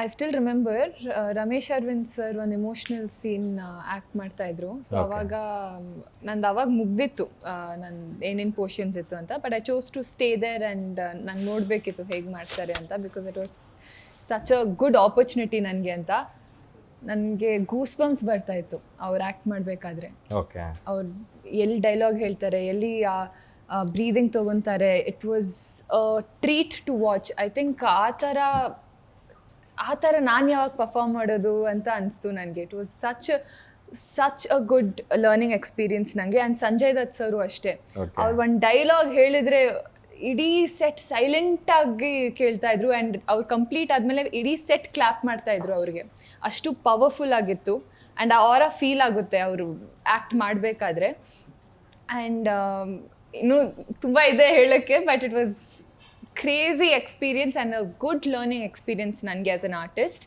I still remember Ramesh Aravind sir ಒಂದು emotional scene act ಮಾಡ್ತಾ ಇದ್ರು. So Okay. ಅವಾಗ ನಂದು ಅವಾಗ ಮುಗ್ದಿತ್ತು ನಂದು ಏನೇನು ಪೋರ್ಷನ್ಸ್ ಇತ್ತು ಅಂತ. But I chose to stay there and ನಂಗೆ ನೋಡಬೇಕಿತ್ತು ಹೇಗೆ ಮಾಡ್ತಾರೆ ಅಂತ, because it was such a good opportunity ನನಗೆ ಅಂತ. ನನಗೆ ಗೂಸ್ ಬಂಪ್ಸ್ ಬರ್ತಾ ಇತ್ತು ಅವ್ರು ಆ್ಯಕ್ಟ್ ಮಾಡಬೇಕಾದ್ರೆ. ಓಕೆ. ಅವ್ರು ಎಲ್ಲಿ ಡೈಲಾಗ್ ಹೇಳ್ತಾರೆ, ಎಲ್ಲಿ ಬ್ರೀದಿಂಗ್ ತೊಗೊತಾರೆ, it was treat to watch. I think ಆ ಥರ ನಾನು ಯಾವಾಗ ಪರ್ಫಾರ್ಮ್ ಮಾಡೋದು ಅಂತ ಅನಿಸ್ತು ನನಗೆ. It was such a good learning experience ನನಗೆ. ಆ್ಯಂಡ್ ಸಂಜಯ್ ದತ್ ಸರು ಅಷ್ಟೇ. Okay. ಅವ್ರು ಒಂದು ಡೈಲಾಗ್ ಹೇಳಿದರೆ ಇಡೀ ಸೆಟ್ ಸೈಲೆಂಟಾಗಿ ಕೇಳ್ತಾ ಇದ್ರು. ಆ್ಯಂಡ್ ಅವ್ರು ಕಂಪ್ಲೀಟ್ ಆದಮೇಲೆ ಇಡೀ ಸೆಟ್ ಕ್ಲಾಪ್ ಮಾಡ್ತಾ ಇದ್ರು ಅವ್ರಿಗೆ. ಅಷ್ಟು ಪವರ್ಫುಲ್ ಆಗಿತ್ತು. ಆ್ಯಂಡ್ ಅವರ ಫೀಲ್ ಆಗುತ್ತೆ ಅವರು ಆ್ಯಕ್ಟ್ ಮಾಡಬೇಕಾದ್ರೆ. ಆ್ಯಂಡ್ ಇನ್ನೂ ತುಂಬ ಇದೆ ಹೇಳೋಕ್ಕೆ, but it was crazy experience and a good learning experience ನನಗೆ ಆ್ಯಸ್ ಅನ್ ಆರ್ಟಿಸ್ಟ್.